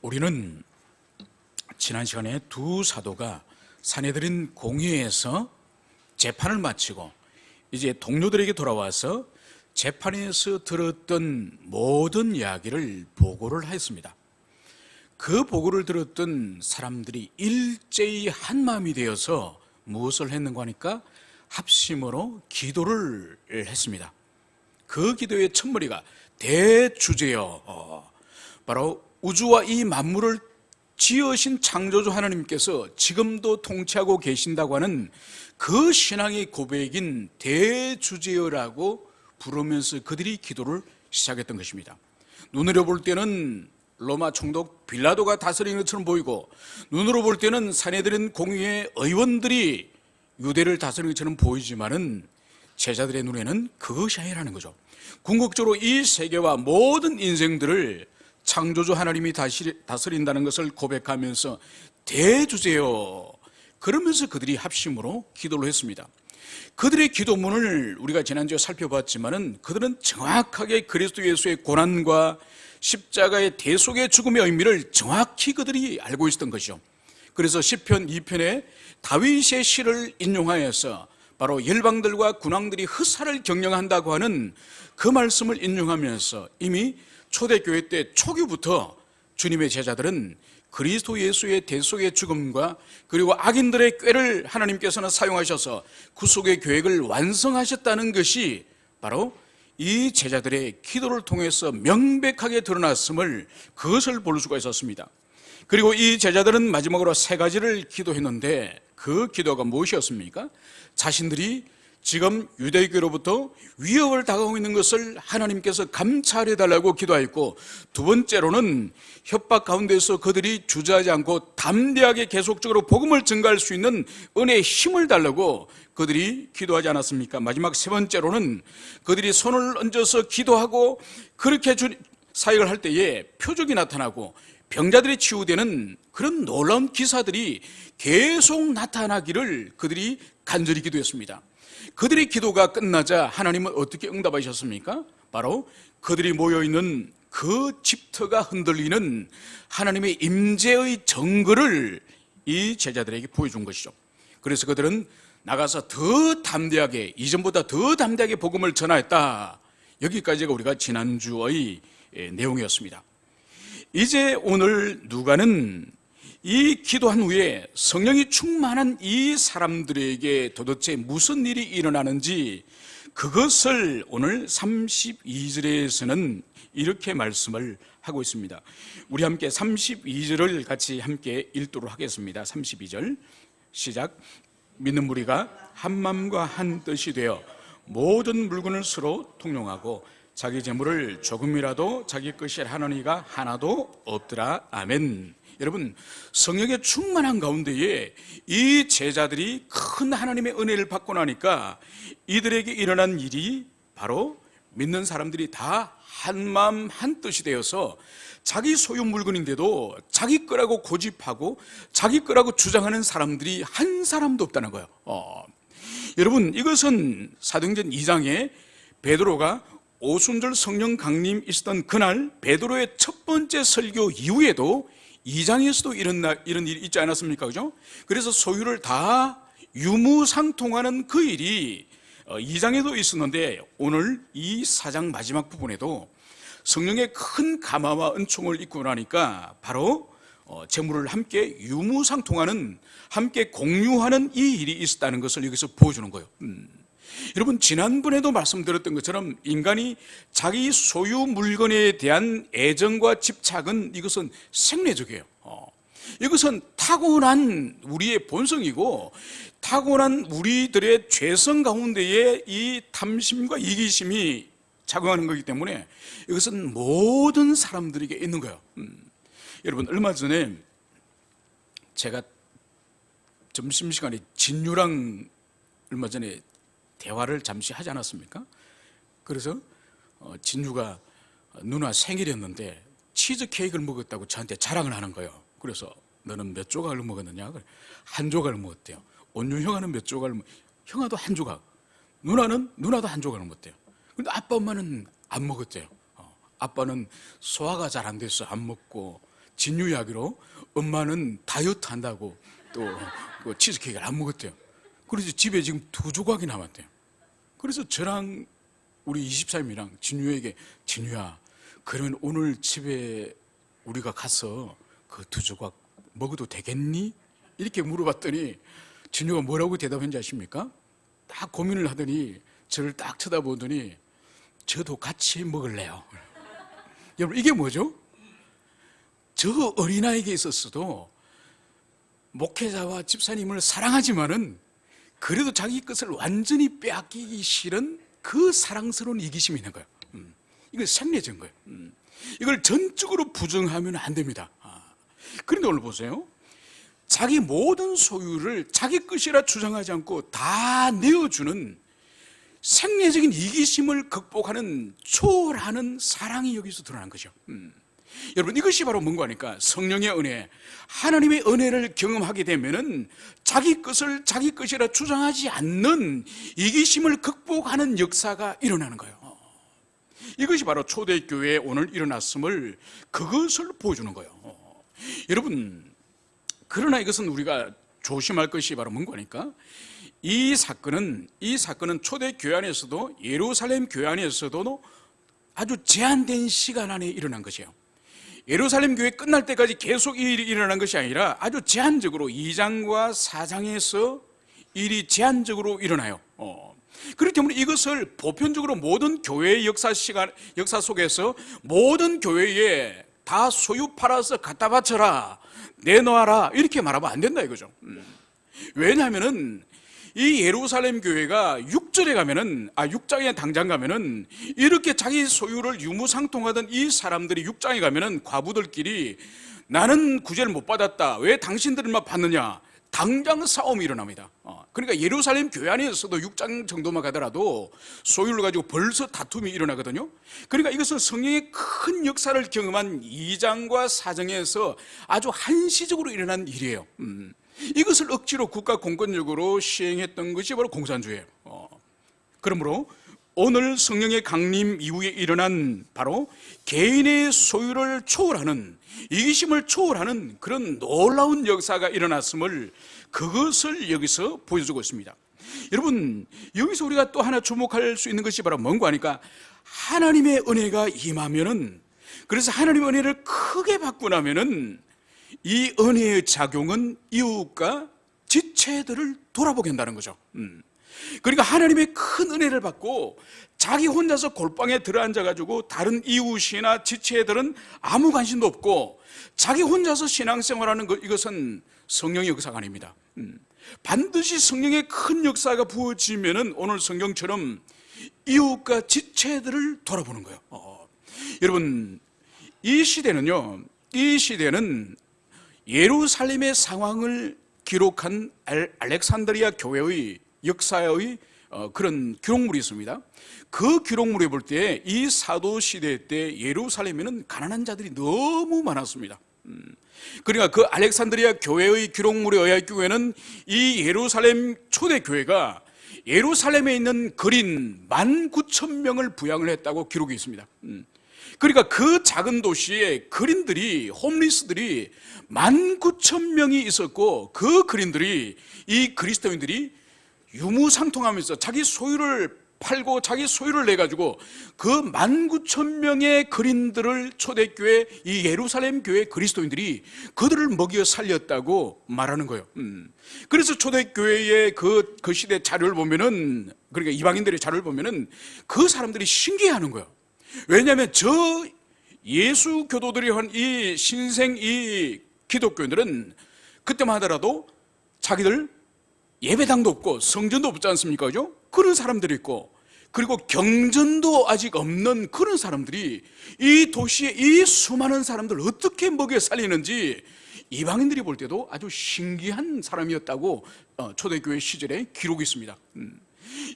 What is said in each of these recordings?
우리는 지난 시간에 두 사도가 사내들인 공회에서 재판을 마치고 이제 동료들에게 돌아와서 재판에서 들었던 모든 이야기를 보고를 했습니다. 그 보고를 들었던 사람들이 일제히 한마음이 되어서 무엇을 했는가 하니까 합심으로 기도를 했습니다. 그 기도의 첫머리가 대주제여, 바로 우주와 이 만물을 지으신 창조주 하나님께서 지금도 통치하고 계신다고 하는 그 신앙의 고백인 대주제여라고 부르면서 그들이 기도를 시작했던 것입니다. 눈으로 볼 때는 로마 총독 빌라도가 다스리는 것처럼 보이고, 눈으로 볼 때는 사내들인 공의회 의원들이 유대를 다스리는 것처럼 보이지만은 제자들의 눈에는 그것이 아니라는 거죠. 궁극적으로 이 세계와 모든 인생들을 창조주 하나님이 다스린다는 것을 고백하면서 대주제여, 그러면서 그들이 합심으로 기도를 했습니다. 그들의 기도문을 우리가 지난주에 살펴봤지만은 그들은 정확하게 그리스도 예수의 고난과 십자가의 대속의 죽음의 의미를 정확히 그들이 알고 있었던 것이죠. 그래서 시편 2편에 다윗의 시를 인용하여서 바로 열방들과 군왕들이 흑사를 경영한다고 하는 그 말씀을 인용하면서 이미 초대교회 때 초기부터 주님의 제자들은 그리스도 예수의 대속의 죽음과 그리고 악인들의 꾀를 하나님께서는 사용하셔서 구속의 계획을 완성하셨다는 것이 바로 이 제자들의 기도를 통해서 명백하게 드러났음을, 그것을 볼 수가 있었습니다. 그리고 이 제자들은 마지막으로 세 가지를 기도했는데 그 기도가 무엇이었습니까? 자신들이 지금 유대교로부터 위협을 당하고 있는 것을 하나님께서 감찰해달라고 기도하였고, 두 번째로는 협박 가운데서 그들이 주저하지 않고 담대하게 계속적으로 복음을 증가할 수 있는 은혜의 힘을 달라고 그들이 기도하지 않았습니까? 마지막 세 번째로는 그들이 손을 얹어서 기도하고 그렇게 사역을 할 때에 표적이 나타나고 병자들이 치유되는 그런 놀라운 기사들이 계속 나타나기를 그들이 간절히 기도했습니다. 그들의 기도가 끝나자 하나님은 어떻게 응답하셨습니까? 바로 그들이 모여있는 그 집터가 흔들리는 하나님의 임재의 증거를 이 제자들에게 보여준 것이죠. 그래서 그들은 나가서 더 담대하게, 이전보다 더 담대하게 복음을 전하였다. 여기까지가 우리가 지난주의 내용이었습니다. 이제 오늘 누가는 이 기도한 후에 성령이 충만한 이 사람들에게 도대체 무슨 일이 일어나는지, 그것을 오늘 32절에서는 이렇게 말씀을 하고 있습니다. 우리 함께 32절을 같이 함께 읽도록 하겠습니다. 32절 시작. 믿는 무리가 한 마음과 한 뜻이 되어 모든 물건을 서로 통용하고 자기 재물을 조금이라도 자기 것이라 하느니가 하나도 없더라. 아멘. 여러분, 성령의 충만한 가운데에 이 제자들이 큰 하나님의 은혜를 받고 나니까 이들에게 일어난 일이 바로 믿는 사람들이 다 한마음 한뜻이 되어서 자기 소유 물건인데도 자기 거라고 고집하고 자기 거라고 주장하는 사람들이 한 사람도 없다는 거예요. 여러분, 이것은 사도행전 2장에 베드로가 오순절 성령 강림 있었던 그날 베드로의 첫 번째 설교 이후에도 2장에서도 이런 일이 있지 않았습니까? 그죠? 그래서 소유를 다 유무상통하는 그 일이 2장에도 있었는데 오늘 이 4장 마지막 부분에도 성령의 큰 감화와 은총을 입고 나니까 바로 재물을 함께 유무상통하는, 함께 공유하는 이 일이 있었다는 것을 여기서 보여주는 거예요. 여러분, 지난번에도 말씀드렸던 것처럼 인간이 자기 소유 물건에 대한 애정과 집착은 이것은 생리적이에요. 이것은 타고난 우리의 본성이고 타고난 우리들의 죄성 가운데에 이 탐심과 이기심이 작용하는 거기 때문에 이것은 모든 사람들에게 있는 거예요. 여러분, 얼마 전에 제가 점심시간에 진유랑 얼마 전에 대화를 잠시 하지 않았습니까? 그래서 진유가 누나 생일이었는데 치즈 케이크를 먹었다고 저한테 자랑을 하는 거예요. 그래서 너는 몇 조각을 먹었느냐? 한 조각을 먹었대요. 온유 형아는 몇 조각을 형아도 한 조각, 누나도 한 조각을 먹었대요. 근데 아빠 엄마는 안 먹었대요. 아빠는 소화가 잘 안 돼서 안 먹고 진유 이야기로 엄마는 다이어트 한다고 또 그 치즈케이크를 안 먹었대요. 그래서 집에 지금 2조각이 남았대요. 그래서 저랑 우리 24임이랑 진유에게, 진유야, 그러면 오늘 집에 우리가 가서 그 2조각 먹어도 되겠니? 이렇게 물어봤더니 진유가 뭐라고 대답했는지 아십니까? 딱 고민을 하더니 저를 딱 쳐다보더니 저도 같이 먹을래요. 여러분, 이게 뭐죠? 저 어린아이에게 있었어도 목회자와 집사님을 사랑하지만은 그래도 자기 것을 완전히 빼앗기기 싫은 그 사랑스러운 이기심이 있는 거예요. 이건 생리적인 거예요. 이걸 전적으로 부정하면 안 됩니다. 그런데 오늘 보세요. 자기 모든 소유를 자기 것이라 주장하지 않고 다 내어주는 생리적인 이기심을 극복하는 초월하는 사랑이 여기서 드러난 거죠. 여러분, 이것이 바로 뭔가 하니까 성령의 은혜, 하나님의 은혜를 경험하게 되면은 자기 것을 자기 것이라 주장하지 않는 이기심을 극복하는 역사가 일어나는 거예요. 이것이 바로 초대교회에 오늘 일어났음을, 그것을 보여주는 거예요. 여러분, 그러나 이것은 우리가 조심할 것이 바로 뭔가 하니까 이 사건은 초대교회 안에서도, 예루살렘 교회 안에서도 아주 제한된 시간 안에 일어난 것이에요. 예루살렘 교회 끝날 때까지 계속 이 일이 일어난 것이 아니라 아주 제한적으로 2장과 4장에서 일이 제한적으로 일어나요. 그렇기 때문에 이것을 보편적으로 모든 교회의 역사 속에서 모든 교회에 다 소유 팔아서 갖다 바쳐라, 내놓아라, 이렇게 말하면 안 된다 이거죠. 왜냐하면은 이 예루살렘 교회가 6절에 가면은, 6장에 당장 가면은 이렇게 자기 소유를 유무상통하던 이 사람들이 6장에 가면은 과부들끼리 나는 구제를 못 받았다, 왜 당신들만 받느냐, 당장 싸움이 일어납니다. 그러니까 예루살렘 교회 안에서도 6장 정도만 가더라도 소유를 가지고 벌써 다툼이 일어나거든요. 그러니까 이것은 성령의 큰 역사를 경험한 2장과 4장에서 아주 한시적으로 일어난 일이에요. 이것을 억지로 국가 공권력으로 시행했던 것이 바로 공산주의예요. 그러므로 오늘 성령의 강림 이후에 일어난 바로 개인의 소유를 초월하는, 이기심을 초월하는 그런 놀라운 역사가 일어났음을, 그것을 여기서 보여주고 있습니다. 여러분, 여기서 우리가 또 하나 주목할 수 있는 것이 바로 뭔가 하니까 하나님의 은혜가 임하면은, 그래서 하나님의 은혜를 크게 받고 나면은 이 은혜의 작용은 이웃과 지체들을 돌아보게 한다는 거죠. 그러니까 하나님의 큰 은혜를 받고 자기 혼자서 골방에 들어앉아가지고 다른 이웃이나 지체들은 아무 관심도 없고 자기 혼자서 신앙생활하는 것, 이것은 성령의 역사가 아닙니다. 반드시 성령의 큰 역사가 부어지면은 오늘 성경처럼 이웃과 지체들을 돌아보는 거예요. 여러분, 이 시대는 예루살렘의 상황을 기록한 알렉산드리아 교회의 역사의 그런 기록물이 있습니다. 그 기록물에 볼 때 이 사도 시대 때 예루살렘에는 가난한 자들이 너무 많았습니다. 그러니까 그 알렉산드리아 교회의 기록물에 의할 경우에는 이 예루살렘 초대교회가 예루살렘에 있는 거린 19,000명을 부양을 했다고 기록이 있습니다. 그러니까 그 작은 도시에 거린들이, 홈리스들이 19,000명이 있었고, 그 거린들이, 이 그리스도인들이 유무상통하면서 자기 소유를 팔고 자기 소유를 내가지고 그 19,000명의 거린들을 초대교회, 이 예루살렘 교회 그리스도인들이 그들을 먹여 살렸다고 말하는 거예요. 그래서 초대교회의 그 시대 자료를 보면은, 그러니까 이방인들의 자료를 보면은 그 사람들이 신기해하는 거예요. 왜냐하면 저 예수 교도들이 한 이 신생 이 기독교인들은 그때만 하더라도 자기들 예배당도 없고 성전도 없지 않습니까? 그죠? 그런 사람들이 있고, 그리고 경전도 아직 없는 그런 사람들이 이 도시에 이 수많은 사람들을 어떻게 먹여 살리는지 이방인들이 볼 때도 아주 신기한 사람이었다고 초대교회 시절에 기록이 있습니다.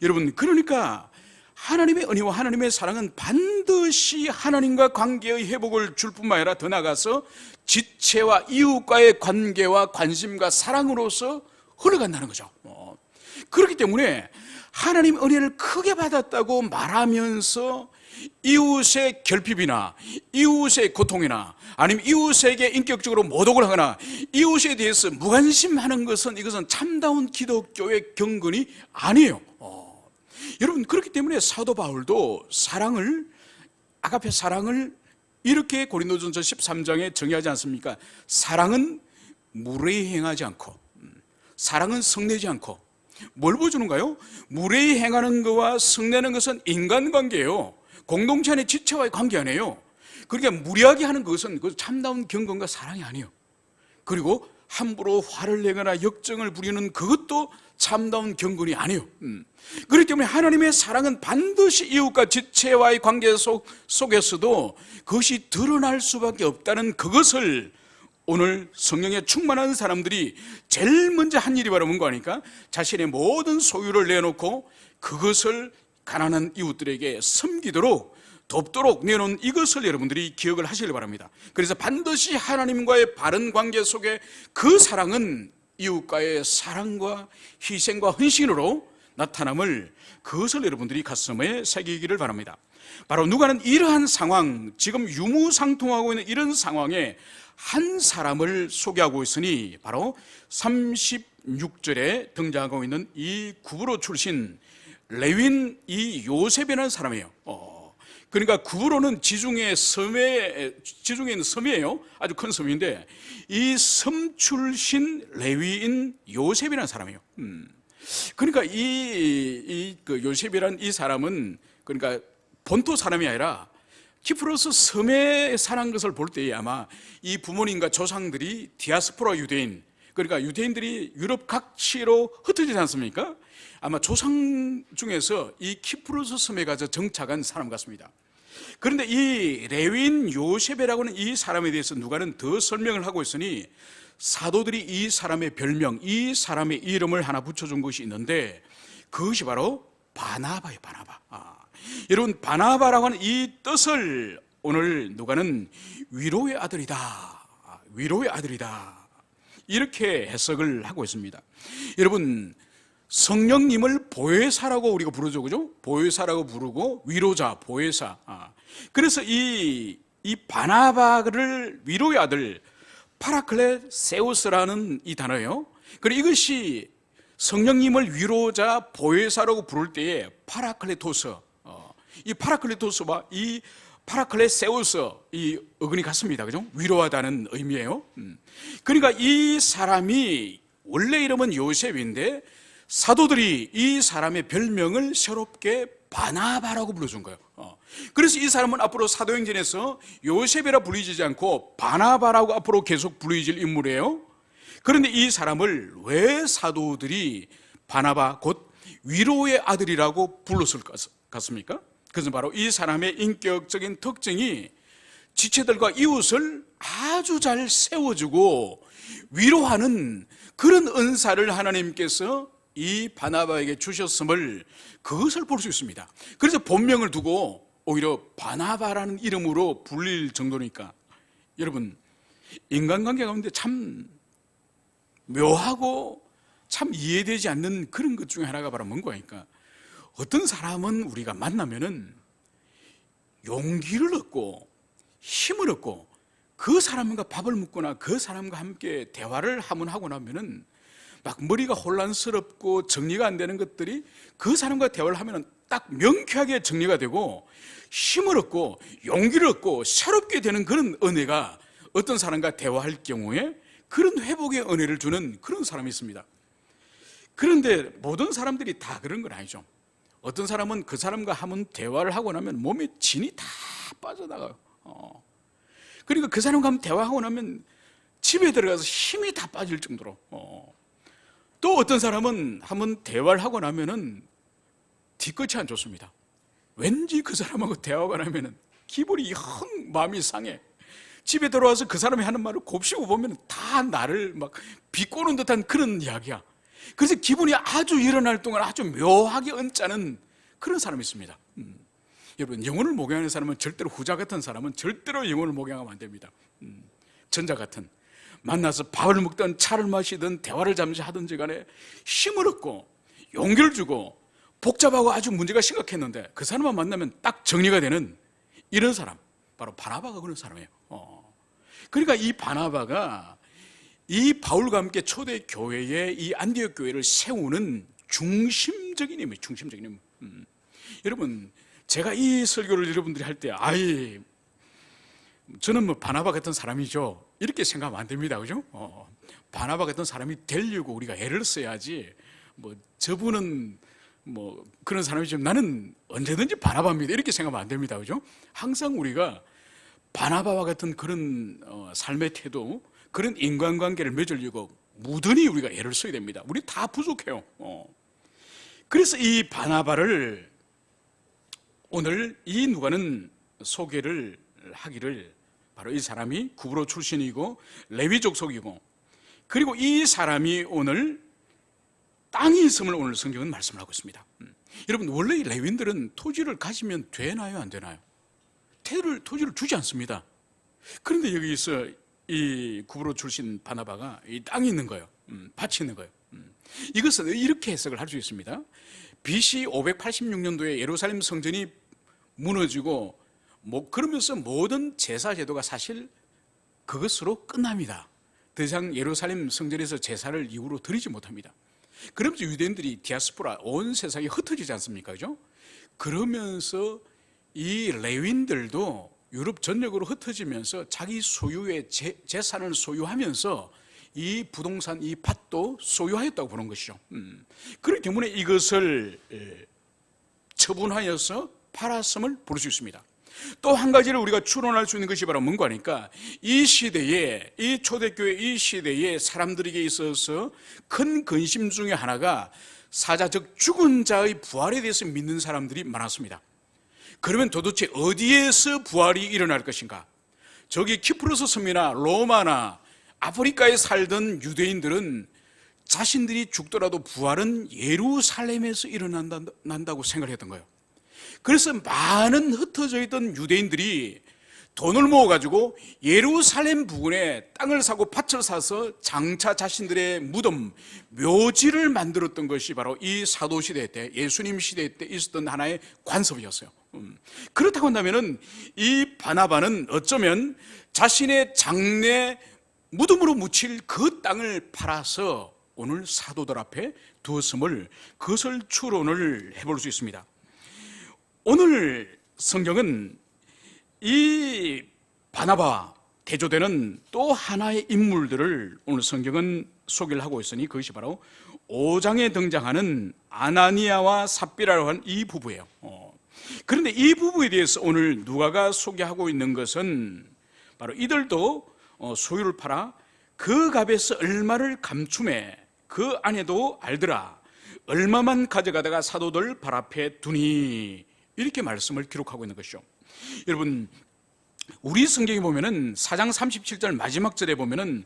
여러분, 그러니까 하나님의 은혜와 하나님의 사랑은 반드시 하나님과 관계의 회복을 줄 뿐만 아니라 더 나아가서 지체와 이웃과의 관계와 관심과 사랑으로서 흘러간다는 거죠. 그렇기 때문에 하나님 은혜를 크게 받았다고 말하면서 이웃의 결핍이나 이웃의 고통이나 아니면 이웃에게 인격적으로 모독을 하거나 이웃에 대해서 무관심하는 것은 이것은 참다운 기독교의 경건이 아니에요. 여러분, 그렇기 때문에 사도 바울도 아가페 사랑을 이렇게 고린도전서 13장에 정의하지 않습니까? 사랑은 무례히 행하지 않고, 사랑은 성내지 않고. 뭘 보여주는가요? 무례히 행하는 것과 성내는 것은 인간관계예요. 공동체 안의 지체와의 관계 아니에요. 그러니까 무리하게 하는 것은 그 참다운 경건과 사랑이 아니에요. 그리고 함부로 화를 내거나 역정을 부리는 그것도 참다운 경건이 아니에요. 그렇기 때문에 하나님의 사랑은 반드시 이웃과 지체와의 관계 속에서도 그것이 드러날 수밖에 없다는 그것을 오늘 성령에 충만한 사람들이 제일 먼저 한 일이 바로 뭔가 하니까 자신의 모든 소유를 내놓고 그것을 가난한 이웃들에게 섬기도록 돕도록 내놓은 이것을 여러분들이 기억을 하시길 바랍니다. 그래서 반드시 하나님과의 바른 관계 속에 그 사랑은 이웃과의 사랑과 희생과 헌신으로 나타남을, 그것을 여러분들이 가슴에 새기기를 바랍니다. 바로 누가는 이러한 상황, 지금 유무상통하고 있는 이런 상황에 한 사람을 소개하고 있으니 바로 36절에 등장하고 있는 이 구브로 출신 레윈 이 요셉이라는 사람이에요. 그러니까 구브로는 지중해 있는 섬이에요. 아주 큰 섬인데 이 섬 출신 레위인 요셉이라는 사람이에요. 그러니까 그 요셉이라는 이 사람은 그러니까 본토 사람이 아니라 키프로스 섬에 사는 것을 볼 때에 아마 이 부모님과 조상들이 디아스포라 유대인, 그러니까 유대인들이 유럽 각지로 흩어지지 않습니까? 아마 조상 중에서 이 키프로스 섬에 가서 정착한 사람 같습니다. 그런데 이 레윈 요셉이라고 하는 이 사람에 대해서 누가는 더 설명을 하고 있으니 사도들이 이 사람의 별명, 이 사람의 이름을 하나 붙여준 것이 있는데 그것이 바로 바나바예요. 바나바. 여러분, 바나바라고 하는 이 뜻을 오늘 누가는 위로의 아들이다, 위로의 아들이다, 이렇게 해석을 하고 있습니다. 여러분, 성령님을 보혜사라고 우리가 부르죠, 그죠? 보혜사라고 부르고 위로자, 보혜사. 그래서 이 바나바를 위로의 아들, 파라클레세우스라는 이 단어예요. 그리고 이것이 성령님을 위로자, 보혜사라고 부를 때에 파라클레토스, 이 파라클레토스와 이 파라클레세우스, 이 어근이 같습니다, 그죠? 위로하다는 의미예요. 그러니까 이 사람이 원래 이름은 요셉인데 사도들이 이 사람의 별명을 새롭게 바나바라고 불러준 거예요. 그래서 이 사람은 앞으로 사도행전에서 요셉이라 불리지 않고 바나바라고 앞으로 계속 불리질 인물이에요. 그런데 이 사람을 왜 사도들이 바나바, 곧 위로의 아들이라고 불렀을 것 같습니까? 그것은 바로 이 사람의 인격적인 특징이 지체들과 이웃을 아주 잘 세워주고 위로하는 그런 은사를 하나님께서 이 바나바에게 주셨음을, 그것을 볼 수 있습니다. 그래서 본명을 두고 오히려 바나바라는 이름으로 불릴 정도니까, 여러분, 인간관계 가운데 참 묘하고 참 이해되지 않는 그런 것 중에 하나가 바로 뭔가 하니까, 어떤 사람은 우리가 만나면은 용기를 얻고 힘을 얻고 그 사람과 밥을 먹거나 그 사람과 함께 대화를 한번 하고 나면은 막 머리가 혼란스럽고 정리가 안 되는 것들이 그 사람과 대화를 하면은 딱 명쾌하게 정리가 되고 힘을 얻고 용기를 얻고 새롭게 되는 그런 은혜가 어떤 사람과 대화할 경우에 그런 회복의 은혜를 주는 그런 사람이 있습니다. 그런데 모든 사람들이 다 그런 건 아니죠. 어떤 사람은 그 사람과 한번 대화를 하고 나면 몸에 진이 다 빠져나가요. 그러니까 그 사람과 한번 대화하고 나면 집에 들어가서 힘이 다 빠질 정도로. 또 어떤 사람은 한번 대화를 하고 나면은 뒤끝이 안 좋습니다. 왠지 그 사람하고 대화가 나면은 기분이 영 마음이 상해. 집에 들어와서 그 사람이 하는 말을 곱씹어 보면 다 나를 막 비꼬는 듯한 그런 이야기야. 그래서 기분이 아주 일어날 동안 아주 묘하게 언짢은 그런 사람이 있습니다. 여러분, 영혼을 목양하는 사람은 절대로 후자 같은 사람은 절대로 영혼을 목양하면 안 됩니다. 전자 같은, 만나서 밥을 먹든 차를 마시든 대화를 잠시 하든지 간에 힘을 얻고 용기를 주고 복잡하고 아주 문제가 심각했는데 그 사람만 만나면 딱 정리가 되는 이런 사람, 바로 바나바가 그런 사람이에요. 그러니까 이 바나바가 이 바울과 함께 초대 교회의 이 안디옥 교회를 세우는 중심적인 인물, 중심적인 인물. 여러분, 제가 이 설교를 여러분들이 할 때, 저는 뭐 바나바 같은 사람이죠, 이렇게 생각하면 안 됩니다, 그죠? 바나바 같은 사람이 되려고 우리가 애를 써야지, 뭐 저분은 뭐 그런 사람이지만 나는 언제든지 바나바입니다, 이렇게 생각하면 안 됩니다, 그죠? 항상 우리가 바나바와 같은 그런 삶의 태도, 그런 인간관계를 맺으려고 무던히 우리가 애를 써야 됩니다. 우리 다 부족해요. 그래서 이 바나바를 오늘 이 누가는 소개를 하기를, 바로 이 사람이 구브로 출신이고 레위 족속이고, 그리고 이 사람이 오늘 땅이 있음을 오늘 성경은 말씀을 하고 있습니다. 여러분, 원래 이 레위인들은 토지를 가지면 되나요, 안 되나요? 토지를 주지 않습니다. 그런데 여기서 이 구브로 출신 바나바가 이 땅이 있는 거예요. 밭이 있는 거예요. 이것은 이렇게 해석을 할 수 있습니다. BC 586년도에 예루살렘 성전이 무너지고 그러면서 모든 제사 제도가 사실 그것으로 끝납니다. 더 이상 예루살렘 성전에서 제사를 이후로 드리지 못합니다. 그러면서 유대인들이 디아스포라 온 세상에 흩어지지 않습니까? 그죠? 그러면서 이 레위인들도 유럽 전역으로 흩어지면서 자기 소유의 재산을 소유하면서 이 부동산, 이 밭도 소유하였다고 보는 것이죠. 그렇기 때문에 이것을 처분하여서 팔았음을 볼 수 있습니다. 또 한 가지를 우리가 추론할 수 있는 것이 바로 뭔가 하니까, 이 시대에, 이 초대교회 이 시대에 사람들에게 있어서 큰 근심 중에 하나가 사자, 즉 죽은 자의 부활에 대해서 믿는 사람들이 많았습니다. 그러면 도대체 어디에서 부활이 일어날 것인가? 저기 키프로스 섬이나 로마나 아프리카에 살던 유대인들은 자신들이 죽더라도 부활은 예루살렘에서 일어난다고 생각했던 거예요. 그래서 많은 흩어져 있던 유대인들이 돈을 모아가지고 예루살렘 부근에 땅을 사고 밭을 사서 장차 자신들의 무덤, 묘지를 만들었던 것이 바로 이 사도시대 때, 예수님 시대 때 있었던 하나의 관습이었어요. 그렇다고 한다면 이 바나바는 어쩌면 자신의 장래 무덤으로 묻힐 그 땅을 팔아서 오늘 사도들 앞에 두었음을, 그것을 추론을 해볼 수 있습니다. 오늘 성경은 이 바나바와 대조되는 또 하나의 인물들을 오늘 성경은 소개를 하고 있으니, 그것이 바로 5장에 등장하는 아나니아와 삽비라고 하는 이 부부예요. 그런데 이 부부에 대해서 오늘 누가가 소개하고 있는 것은 바로 이들도 소유를 팔아 그 값에서 얼마를 감춤해 그 아내도 알더라, 얼마만 가져가다가 사도들 발 앞에 두니, 이렇게 말씀을 기록하고 있는 것이죠. 여러분, 우리 성경에 보면은 4장 37절 마지막 절에 보면은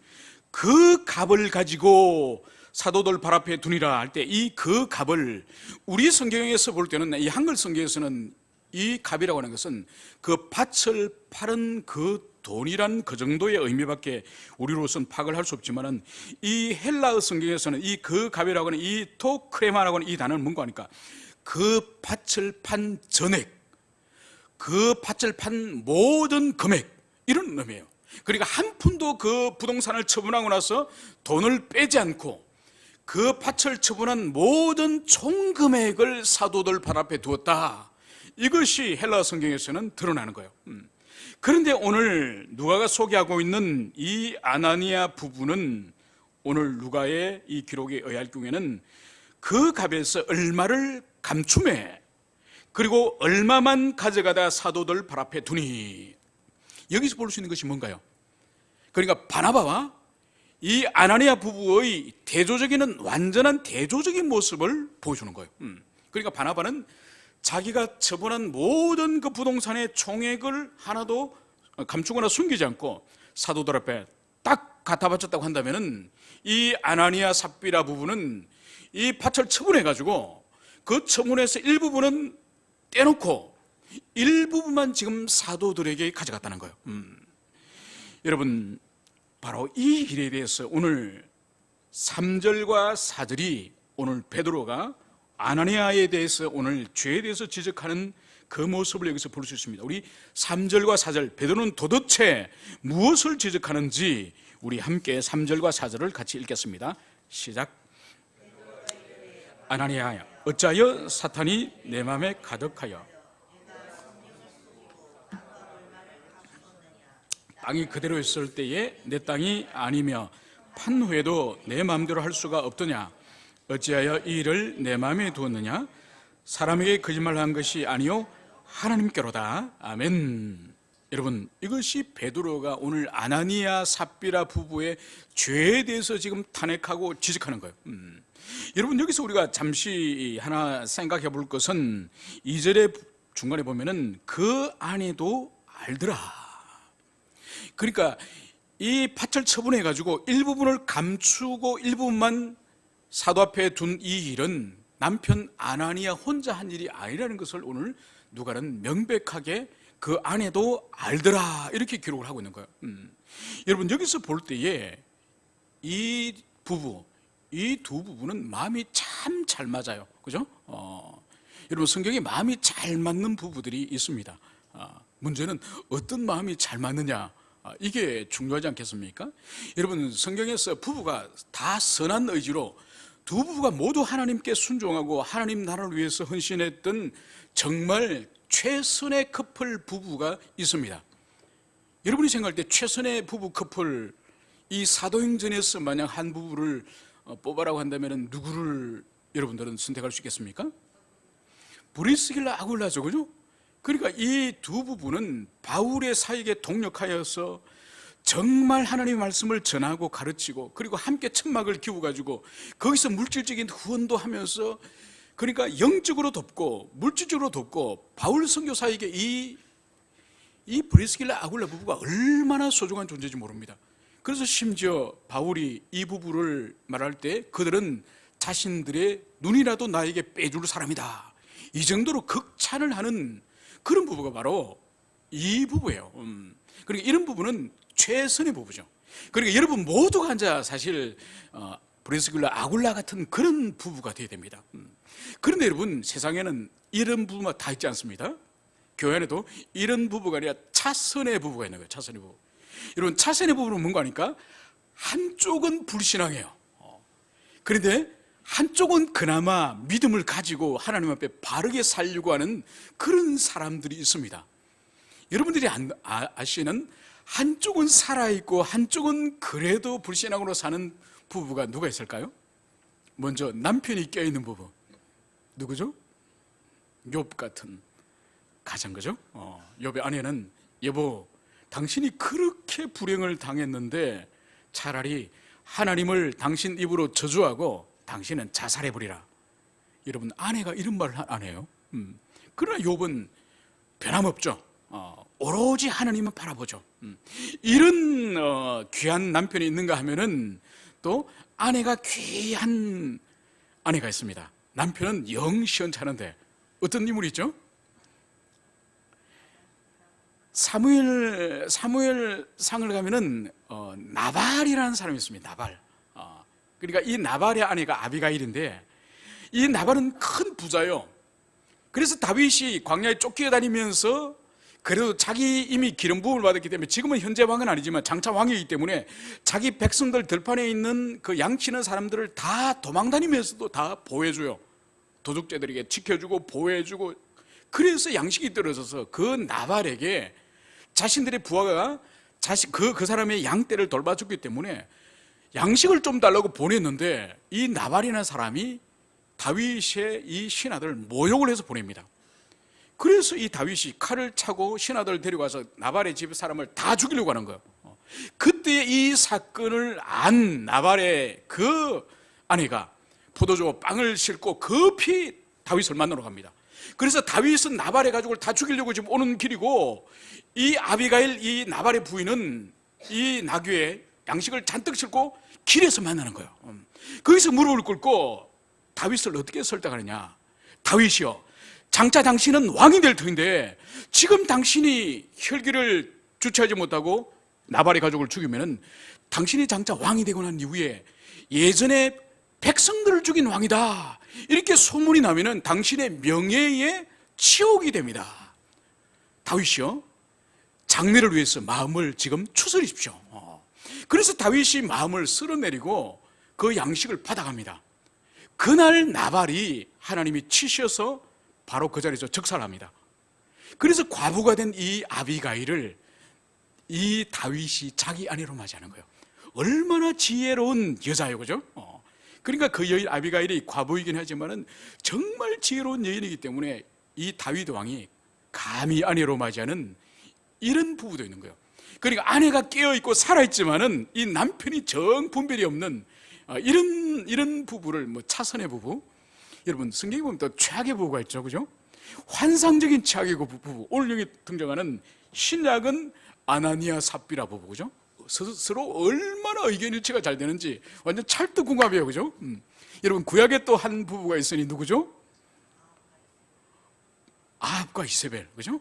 그 값을 가지고 사도들 발 앞에 두니라 할 때, 이 그 값을 우리 성경에서 볼 때는, 이 한글 성경에서는 이 값이라고 하는 것은 그 밭을 팔은 그 돈이란 그 정도의 의미밖에 우리로서는 파악을 할 수 없지만은, 이 헬라어 성경에서는 이 그 값이라고 하는 이 토크레마라고 하는 이 단어는 뭔가 하니까 그 밭을 판 전액, 그 밭을 판 모든 금액, 이런 의미예요. 그러니까 한 푼도 그 부동산을 처분하고 나서 돈을 빼지 않고 그 밭을 처분한 모든 총 금액을 사도들 발 앞에 두었다, 이것이 헬라 성경에서는 드러나는 거예요. 그런데 오늘 누가가 소개하고 있는 이 아나니아 부부는 오늘 누가의 이 기록에 의할 경우에는 그 값에서 얼마를 감춤해, 그리고 얼마만 가져가다 사도들 발 앞에 두니, 여기서 볼 수 있는 것이 뭔가요? 그러니까 바나바와 이 아나니아 부부의 대조적인, 완전한 대조적인 모습을 보여주는 거예요. 그러니까 바나바는 자기가 처분한 모든 그 부동산의 총액을 하나도 감추거나 숨기지 않고 사도들 앞에 딱 갖다 바쳤다고 한다면은, 이 아나니아 삽비라 부부는 이 밭을 처분해가지고 그 처분에서 일부분은 떼놓고 일부분만 지금 사도들에게 가져갔다는 거예요. 여러분, 바로 이 일에 대해서 오늘 3절과 4절이 오늘 베드로가 아나니아에 대해서 오늘 죄에 대해서 지적하는 그 모습을 여기서 볼 수 있습니다. 우리 3절과 4절, 베드로는 도대체 무엇을 지적하는지 우리 함께 3절과 4절을 같이 읽겠습니다. 시작. 아나니아야, 어찌하여 사탄이 내 마음에 가득하여 땅이 그대로 있을 때에 내 땅이 아니며 판 후에도 내 마음대로 할 수가 없더냐? 어찌하여 이 일을 내 마음에 두었느냐? 사람에게 거짓말한 것이 아니요 하나님께로다. 아멘. 여러분, 이것이 베드로가 오늘 아나니아 삽비라 부부의 죄에 대해서 지금 탄핵하고 지적하는 거예요. 여러분, 여기서 우리가 잠시 하나 생각해 볼 것은 2절의 중간에 보면은 그 아내도 알더라. 그러니까 이 파철 처분해 가지고 일부분을 감추고 일부분만 사도 앞에 둔 이 일은 남편 아나니아 혼자 한 일이 아니라는 것을 오늘 누가는 명백하게 그 아내도 알더라 이렇게 기록을 하고 있는 거예요. 여러분, 여기서 볼 때에 이 부부, 이 두 부부는 마음이 참 잘 맞아요. 그죠? 여러분, 성경에 마음이 잘 맞는 부부들이 있습니다. 문제는 어떤 마음이 잘 맞느냐, 이게 중요하지 않겠습니까? 여러분, 성경에서 부부가 다 선한 의지로 두 부부가 모두 하나님께 순종하고 하나님 나라를 위해서 헌신했던 정말 최선의 커플 부부가 있습니다. 여러분이 생각할 때 최선의 부부 커플, 이 사도행전에서 만약 한 부부를 뽑아라고 한다면 누구를 여러분들은 선택할 수 있겠습니까? 브리스길라 아굴라죠, 그죠? 그러니까 이 두 부부는 바울의 사역에 동력하여서 정말 하나님의 말씀을 전하고 가르치고 그리고 함께 천막을 기워가지고 거기서 물질적인 후원도 하면서, 그러니까 영적으로 돕고 물질적으로 돕고 바울 선교사에게 이 브리스길라 아굴라 부부가 얼마나 소중한 존재인지 모릅니다. 그래서 심지어 바울이 이 부부를 말할 때 그들은 자신들의 눈이라도 나에게 빼줄 사람이다, 이 정도로 극찬을 하는 그런 부부가 바로 이 부부예요. 그러니까 이런 부부는 최선의 부부죠. 그러니까 여러분 모두가 앉아 사실 브리스길라 아굴라 같은 그런 부부가 되어야 됩니다. 그런데 여러분, 세상에는 이런 부부가 다 있지 않습니다. 교회 안에도 이런 부부가 아니라 차선의 부부가 있는 거예요. 차선의 부부. 여러분, 차선의 부부는 뭔가 하니까 한쪽은 불신앙해요. 그런데 한쪽은 그나마 믿음을 가지고 하나님 앞에 바르게 살려고 하는 그런 사람들이 있습니다. 여러분들이 아시는 한쪽은 살아있고 한쪽은 그래도 불신앙으로 사는 부부가 누가 있을까요? 먼저 남편이 껴있는 부부. 누구죠? 욥 같은 가장, 그죠? 욥의 아내는 여보, 당신이 그렇게 불행을 당했는데 차라리 하나님을 당신 입으로 저주하고 당신은 자살해버리라. 여러분, 아내가 이런 말을 안 해요. 그러나 욥은 변함없죠. 오로지 하나님을 바라보죠. 이런 귀한 남편이 있는가 하면은 또 아내가 귀한 아내가 있습니다. 남편은 영 시원찮은데 어떤 인물이 있죠? 사무엘상을 가면은 나발이라는 사람이 있습니다. 나발. 그러니까 이 나발의 아내가 아비가일인데 이 나발은 큰 부자요. 그래서 다윗이 광야에 쫓겨다니면서 그래도 자기 이미 기름 부음을 받았기 때문에, 지금은 현재 왕은 아니지만 장차 왕이기 때문에 자기 백성들 들판에 있는 그 양치는 사람들을 다 도망다니면서도 다 보호해줘요. 도둑죄들에게 지켜주고 보호해주고. 그래서 양식이 떨어져서 그 나발에게 자신들의 부하가 그 사람의 양떼를 돌봐줬기 때문에 양식을 좀 달라고 보냈는데 이 나발이라는 사람이 다윗의 이 신하들을 모욕을 해서 보냅니다. 그래서 이 다윗이 칼을 차고 신하들을 데려가서 나발의 집 사람을 다 죽이려고 하는 거예요. 그때 이 사건을 안 나발의 그 아내가 포도주와 빵을 싣고 급히 다윗을 만나러 갑니다. 그래서 다윗은 나발의 가족을 다 죽이려고 지금 오는 길이고, 이 아비가일, 이 나발의 부인은 이 나귀에 양식을 잔뜩 싣고 길에서 만나는 거예요. 거기서 무릎을 꿇고 다윗을 어떻게 설득하느냐. 다윗이요, 장차 당신은 왕이 될 터인데 지금 당신이 혈기를 주체하지 못하고 나발의 가족을 죽이면 당신이 장차 왕이 되고 난 이후에 예전에 백성들을 죽인 왕이다, 이렇게 소문이 나면은 당신의 명예에 치욕이 됩니다. 다윗이요, 장래를 위해서 마음을 지금 추스리십시오. 그래서 다윗이 마음을 쓸어내리고 그 양식을 받아갑니다. 그날 나발이 하나님이 치셔서 바로 그 자리에서 즉살합니다. 그래서 과부가 된 이 아비가일을 이 다윗이 자기 아내로 맞이하는 거예요. 얼마나 지혜로운 여자예요, 그죠? 그러니까 그 여인 아비가일이 과부이긴 하지만은 정말 지혜로운 여인이기 때문에 이 다윗 왕이 감히 아내로 맞이하는 이런 부부도 있는 거예요. 그러니까 아내가 깨어있고 살아있지만은 이 남편이 정 분별이 없는 이런 부부를 뭐 차선의 부부, 여러분 성경에 보면 또 최악의 부부가 있죠, 그죠? 환상적인 최악의 부부, 오늘 여기 등장하는 신약은 아나니아 삽비라 부부, 그죠? 서로 얼마나 의견 일치가 잘 되는지 완전 찰떡궁합이에요, 그죠? 여러분 구약에 또 한 부부가 있으니 누구죠? 아합과 이세벨, 그죠?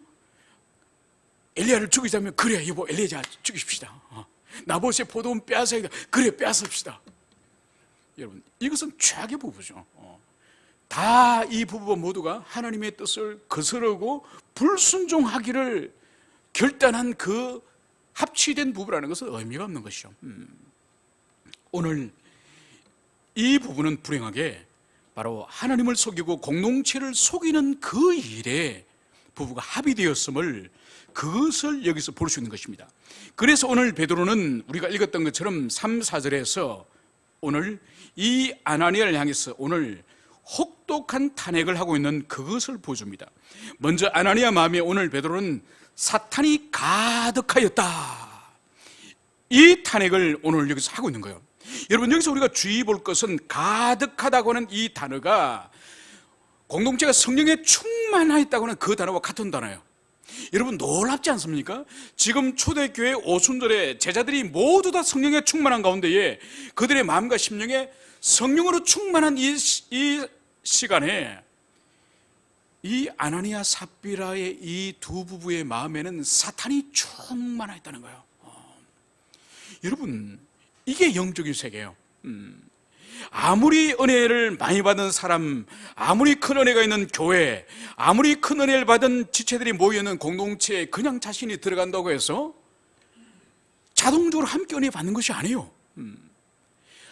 엘리야를 죽이자면 그래 여보 엘리야 죽이십시다. 나봇의 포도원 빼앗아야 그래 빼앗읍시다. 여러분 이것은 최악의 부부죠. 다 이 부부 모두가 하나님의 뜻을 거스르고 불순종하기를 결단한 그 합치된 부부라는 것은 의미가 없는 것이죠. 오늘 이 부부는 불행하게 바로 하나님을 속이고 공동체를 속이는 그 일에 부부가 합의되었음을, 그것을 여기서 볼 수 있는 것입니다. 그래서 오늘 베드로는 우리가 읽었던 것처럼 3, 4절에서 오늘 이 아나니아를 향해서 오늘 혹독한 탄핵을 하고 있는 그것을 보여줍니다. 먼저 아나니아 마음에 오늘 베드로는 사탄이 가득하였다, 이 탄핵을 오늘 여기서 하고 있는 거예요. 여러분 여기서 우리가 주의 볼 것은 가득하다고 하는 이 단어가 공동체가 성령에 충만하였다고 하는 그 단어와 같은 단어예요. 여러분 놀랍지 않습니까? 지금 초대교회 오순절에 제자들이 모두 다 성령에 충만한 가운데에 그들의 마음과 심령에 성령으로 충만한 이 시간에 이 아나니아 삽비라의 이 두 부부의 마음에는 사탄이 충만하였다는 거예요. 여러분 이게 영적인 세계예요. 아무리 은혜를 많이 받은 사람, 아무리 큰 은혜가 있는 교회, 아무리 큰 은혜를 받은 지체들이 모여있는 공동체에 그냥 자신이 들어간다고 해서 자동적으로 함께 은혜 받는 것이 아니에요.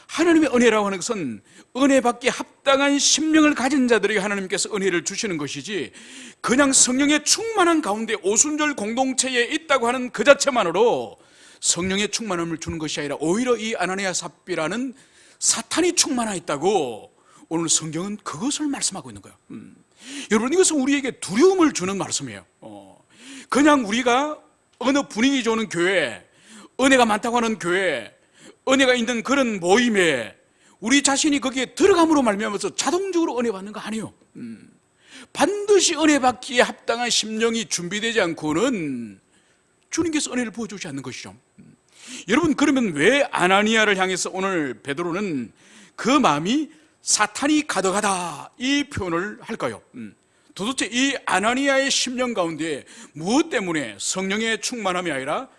하나님의 은혜라고 하는 것은 은혜 받기에 합당한 심령을 가진 자들에게 하나님께서 은혜를 주시는 것이지, 그냥 성령의 충만한 가운데 오순절 공동체에 있다고 하는 그 자체만으로 성령의 충만함을 주는 것이 아니라 오히려 이 아나니아 삽비라는 사탄이 충만하 있다고 오늘 성경은 그것을 말씀하고 있는 거예요. 여러분 이것은 우리에게 두려움을 주는 말씀이에요. 그냥 우리가 어느 분위기 좋은 교회, 은혜가 많다고 하는 교회, 은혜가 있는 그런 모임에 우리 자신이 거기에 들어감으로 말미암아서 자동적으로 은혜 받는 거 아니에요. 반드시 은혜 받기에 합당한 심령이 준비되지 않고는 주님께서 은혜를 부어주지 않는 것이죠. 여러분 그러면 왜 아나니아를 향해서 오늘 베드로는 그 마음이 사탄이 가득하다 이 표현을 할까요? 도대체 이 아나니아의 심령 가운데 무엇 때문에 성령의 충만함이 아니라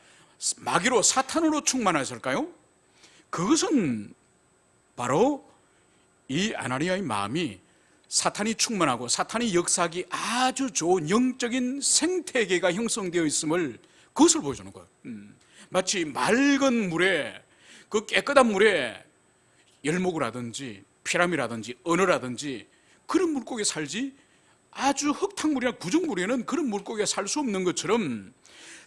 마귀로 사탄으로 충만했을까요? 그것은 바로 이 아나니아의 마음이 사탄이 충만하고 사탄이 역사하기 아주 좋은 영적인 생태계가 형성되어 있음을, 그것을 보여주는 거예요. 마치 맑은 물에, 그 깨끗한 물에 열목이라든지 피라미라든지 은어라든지 그런 물고기에 살지, 아주 흙탕물이나 구정물에는 그런 물고기가 살 수 없는 것처럼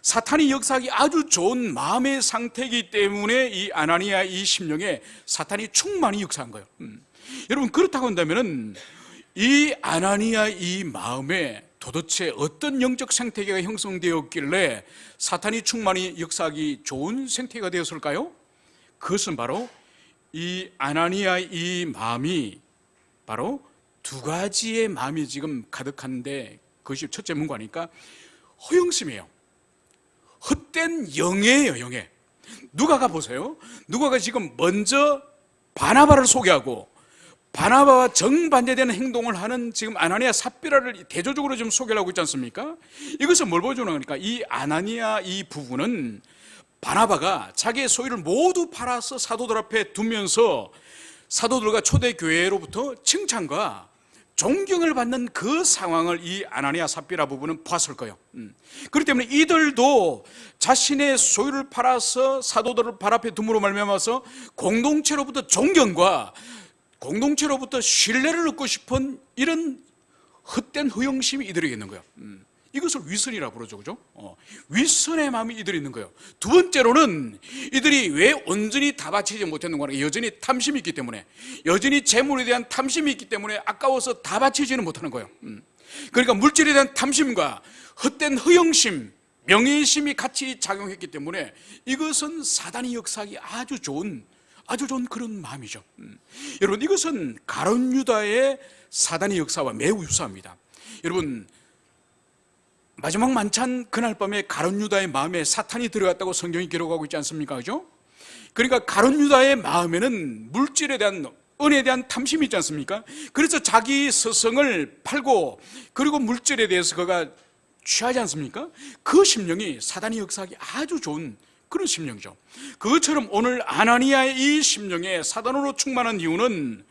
사탄이 역사하기 아주 좋은 마음의 상태이기 때문에 이 아나니아 이 심령에 사탄이 충만히 역사한 거예요. 여러분 그렇다고 한다면 이 아나니아 이 마음에 도대체 어떤 영적 생태계가 형성되었길래 사탄이 충만히 역사하기 좋은 생태계가 되었을까요? 그것은 바로 이 아나니아 이 마음이 바로 두 가지의 마음이 지금 가득한데, 그것이 첫째 문과니까 허영심이에요. 헛된 영예예요, 영예. 누가가 보세요. 누가가 지금 먼저 바나바를 소개하고 바나바와 정반대되는 행동을 하는 지금 아나니아 삽비라를 대조적으로 좀 소개를 하고 있지 않습니까? 이것은 뭘 보여주는 거니까 이 아나니아 이 부부는 바나바가 자기의 소유를 모두 팔아서 사도들 앞에 두면서 사도들과 초대교회로부터 칭찬과 존경을 받는 그 상황을 이 아나니아 삽비라 부부는 봤을 거예요. 그렇기 때문에 이들도 자신의 소유를 팔아서 사도들을 발 앞에 둠으로 말미암아서 공동체로부터 존경과 공동체로부터 신뢰를 얻고 싶은 이런 헛된 허영심이 이들에게 있는 거예요. 이것을 위선이라고 부르죠, 그죠? 위선의 마음이 이들이 있는 거예요. 두 번째로는 이들이 왜 온전히 다 바치지 못했는가 하면 여전히 탐심이 있기 때문에, 여전히 재물에 대한 탐심이 있기 때문에 아까워서 다 바치지는 못하는 거예요. 그러니까 물질에 대한 탐심과 헛된 허영심, 명예심이 같이 작용했기 때문에 이것은 사단이 역사하기 아주 좋은 그런 마음이죠. 여러분, 이것은 가룟 유다의 사단의 역사와 매우 유사합니다. 여러분, 마지막 만찬 그날 밤에 가룟 유다의 마음에 사탄이 들어갔다고 성경이 기록하고 있지 않습니까? 그죠? 그러니까 가룟 유다의 마음에는 물질에 대한, 은혜에 대한 탐심이 있지 않습니까? 그래서 자기 스승을 팔고 그리고 물질에 대해서 그가 취하지 않습니까? 그 심령이 사단이 역사하기 아주 좋은 그런 심령이죠. 그것처럼 오늘 아나니아의 이 심령에 사단으로 충만한 이유는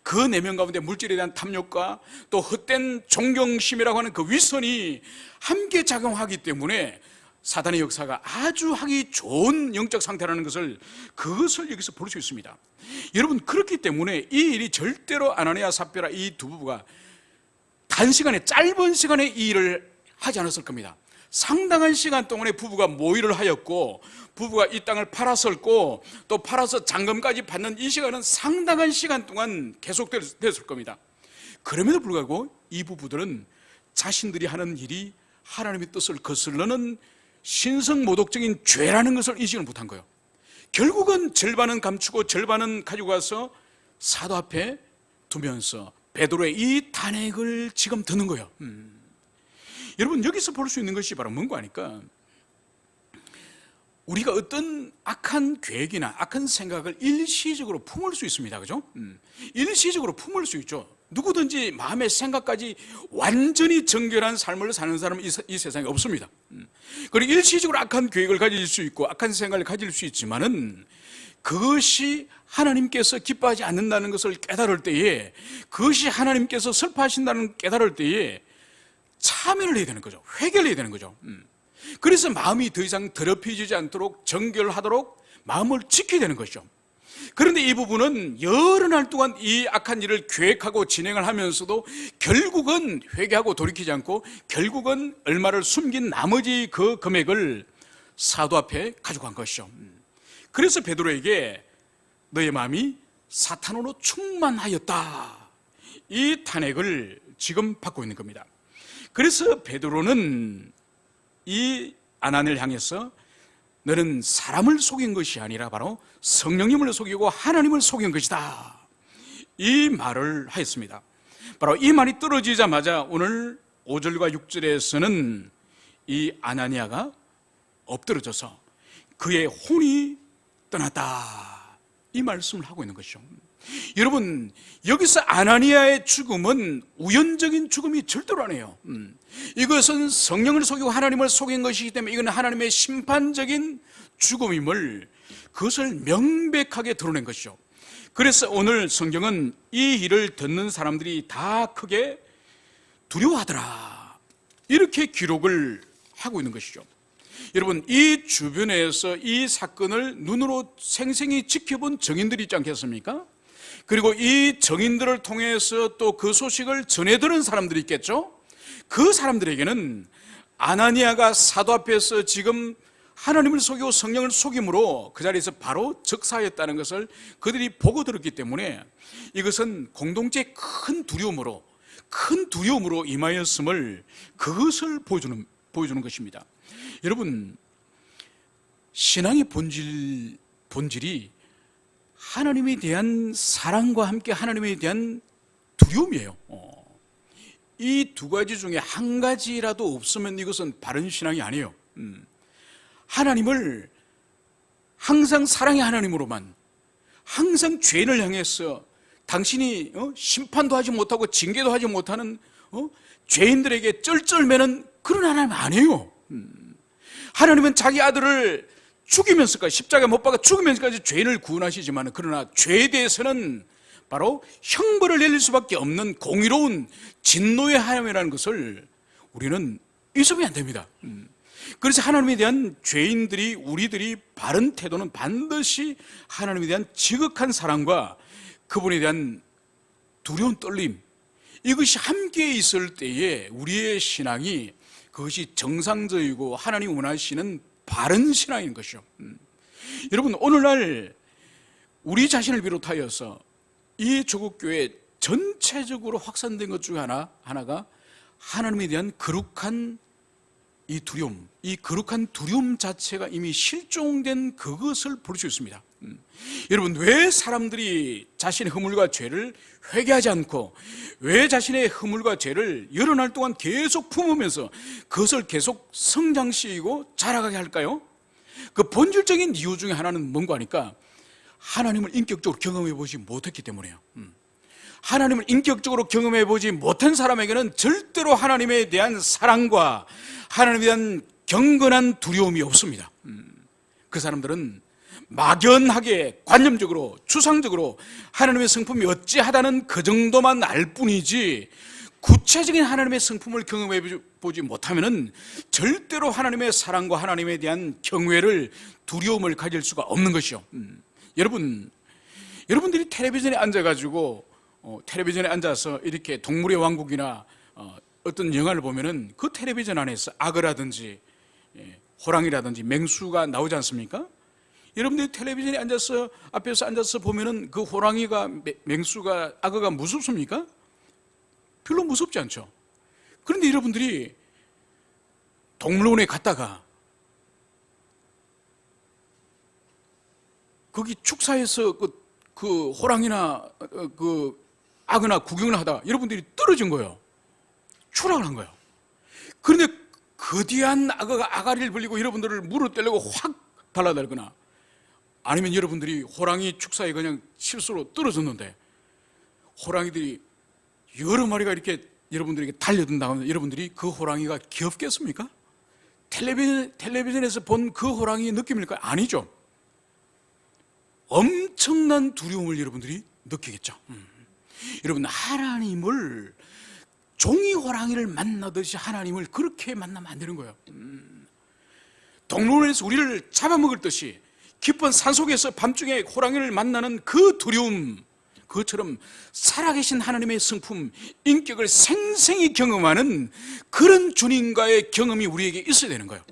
그 내면 가운데 물질에 대한 탐욕과 또 헛된 존경심이라고 하는 그 위선이 함께 작용하기 때문에 사단의 역사가 아주 하기 좋은 영적 상태라는 그것을 여기서 볼 수 있습니다. 여러분, 그렇기 때문에 이 일이 절대로 아나니아 삽비라 이 두 부부가 단시간에, 짧은 시간에 이 일을 하지 않았을 겁니다. 상당한 시간 동안에 부부가 모의를 하였고, 부부가 이 땅을 팔았었고, 또 팔아서 잔금까지 받는 이 시간은 상당한 시간 동안 계속됐을 겁니다. 그럼에도 불구하고 이 부부들은 자신들이 하는 일이 하나님의 뜻을 거슬러는 신성모독적인 죄라는 것을 인식을 못한 거예요. 결국은 절반은 감추고 절반은 가지고 가서 사도 앞에 두면서 베드로의 이 탄핵을 지금 듣는 거예요. 여러분, 여기서 볼 수 있는 것이 바로 뭔가 하니까, 우리가 어떤 악한 계획이나 악한 생각을 일시적으로 품을 수 있습니다. 그죠? 일시적으로 품을 수 있죠. 누구든지 마음의 생각까지 완전히 정결한 삶을 사는 사람은 이 세상에 없습니다. 그리고 일시적으로 악한 계획을 가질 수 있고 악한 생각을 가질 수 있지만은 그것이 하나님께서 기뻐하지 않는다는 것을 깨달을 때에, 그것이 하나님께서 슬퍼하신다는 깨달을 때에 참여를 해야 되는 거죠. 회개를 해야 되는 거죠. 그래서 마음이 더 이상 더럽혀지지 않도록 정결하도록 마음을 지켜야 되는 것이죠. 그런데 이 부분은 여러 날 동안 이 악한 일을 계획하고 진행을 하면서도 결국은 회개하고 돌이키지 않고 결국은 얼마를 숨긴 나머지 그 금액을 사도 앞에 가지고 간 것이죠. 그래서 베드로에게 너의 마음이 사탄으로 충만하였다, 이 탄핵을 지금 받고 있는 겁니다. 그래서 베드로는 이 아나니아를 향해서 너는 사람을 속인 것이 아니라 바로 성령님을 속이고 하나님을 속인 것이다, 이 말을 하였습니다. 바로 이 말이 떨어지자마자 오늘 5절과 6절에서는 이 아나니아가 엎드러져서 그의 혼이 떠났다, 이 말씀을 하고 있는 것이죠. 여러분, 여기서 아나니아의 죽음은 우연적인 죽음이 절대로 아니에요. 이것은 성령을 속이고 하나님을 속인 것이기 때문에 이건 하나님의 심판적인 죽음임을, 그것을 명백하게 드러낸 것이죠. 그래서 오늘 성경은 이 일을 듣는 사람들이 다 크게 두려워하더라, 이렇게 기록을 하고 있는 것이죠. 여러분, 이 주변에서 이 사건을 눈으로 생생히 지켜본 증인들이 있지 않겠습니까? 그리고 이 증인들을 통해서 또 그 소식을 전해들은 사람들이 있겠죠. 그 사람들에게는 아나니아가 사도 앞에서 지금 하나님을 속이고 성령을 속임으로 그 자리에서 바로 즉사했다는 것을 그들이 보고 들었기 때문에 이것은 공동체의 큰 두려움으로 임하였음을, 그것을 보여주는 것입니다. 여러분, 신앙의 본질이 하나님에 대한 사랑과 함께 하나님에 대한 두려움이에요. 이 두 가지 중에 한 가지라도 없으면 이것은 바른 신앙이 아니에요. 하나님을 항상 사랑의 하나님으로만, 항상 죄인을 향해서 당신이 심판도 하지 못하고 징계도 하지 못하는 죄인들에게 쩔쩔매는 그런 하나님 아니에요. 하나님은 자기 아들을 죽이면서까지, 십자가에 못 박아 죽이면서까지 죄인을 구원하시지만, 그러나 죄에 대해서는 바로 형벌을 내릴 수밖에 없는 공의로운 진노의 하나님이라는 것을 우리는 잊으면 안 됩니다. 그래서 하나님에 대한 죄인들이, 우리들이 바른 태도는 반드시 하나님에 대한 지극한 사랑과 그분에 대한 두려운 떨림, 이것이 함께 있을 때에 우리의 신앙이 그것이 정상적이고 하나님 원하시는 바른 신앙인 것이죠. 여러분, 오늘날 우리 자신을 비롯하여서 이 조국교회 전체적으로 확산된 것 중에 하나가 하나님에 대한 거룩한 이 두려움, 이 거룩한 두려움 자체가 이미 실종된 그것을 볼 수 있습니다. 여러분, 왜 사람들이 자신의 허물과 죄를 회개하지 않고 왜 자신의 허물과 죄를 여러 날 동안 계속 품으면서 그것을 계속 성장시키고 자라가게 할까요? 그 본질적인 이유 중에 하나는 뭔가 하니까 하나님을 인격적으로 경험해 보지 못했기 때문이에요. 하나님을 인격적으로 경험해 보지 못한 사람에게는 절대로 하나님에 대한 사랑과 하나님에 대한 경건한 두려움이 없습니다. 그 사람들은 막연하게 관념적으로 추상적으로 하나님의 성품이 어찌하다는 그 정도만 알 뿐이지 구체적인 하나님의 성품을 경험해 보지 못하면 절대로 하나님의 사랑과 하나님에 대한 경외를, 두려움을 가질 수가 없는 것이죠. 여러분들이 텔레비전에 앉아가지고 텔레비전에 앉아서 이렇게 동물의 왕국이나 어떤 영화를 보면은 그 텔레비전 안에서 악어라든지 호랑이라든지 맹수가 나오지 않습니까? 여러분들이 텔레비전에 앉아서 앞에서 앉아서 보면은 그 호랑이가 맹수가 악어가 무섭습니까? 별로 무섭지 않죠. 그런데 여러분들이 동물원에 갔다가 거기 축사에서 그 호랑이나 그 악어나 구경을 하다가 여러분들이 떨어진 거예요. 추락을 한 거예요. 그런데 거대한 악어가 아가리를 벌리고 여러분들을 물어 떼려고 확 달라들거나, 아니면 여러분들이 호랑이 축사에 그냥 실수로 떨어졌는데 호랑이들이 여러 마리가 이렇게 여러분들에게 달려든다면 여러분들이 그 호랑이가 귀엽겠습니까? 텔레비전에서 본 그 호랑이의 느낌일까요? 아니죠. 엄청난 두려움을 여러분들이 느끼겠죠. 여러분, 하나님을 종이 호랑이를 만나듯이 하나님을 그렇게 만나면 안 되는 거예요. 동물원에서 우리를 잡아먹을 듯이 깊은 산속에서 밤중에 호랑이를 만나는 그 두려움, 그것처럼 살아계신 하나님의 성품, 인격을 생생히 경험하는 그런 주님과의 경험이 우리에게 있어야 되는 거예요.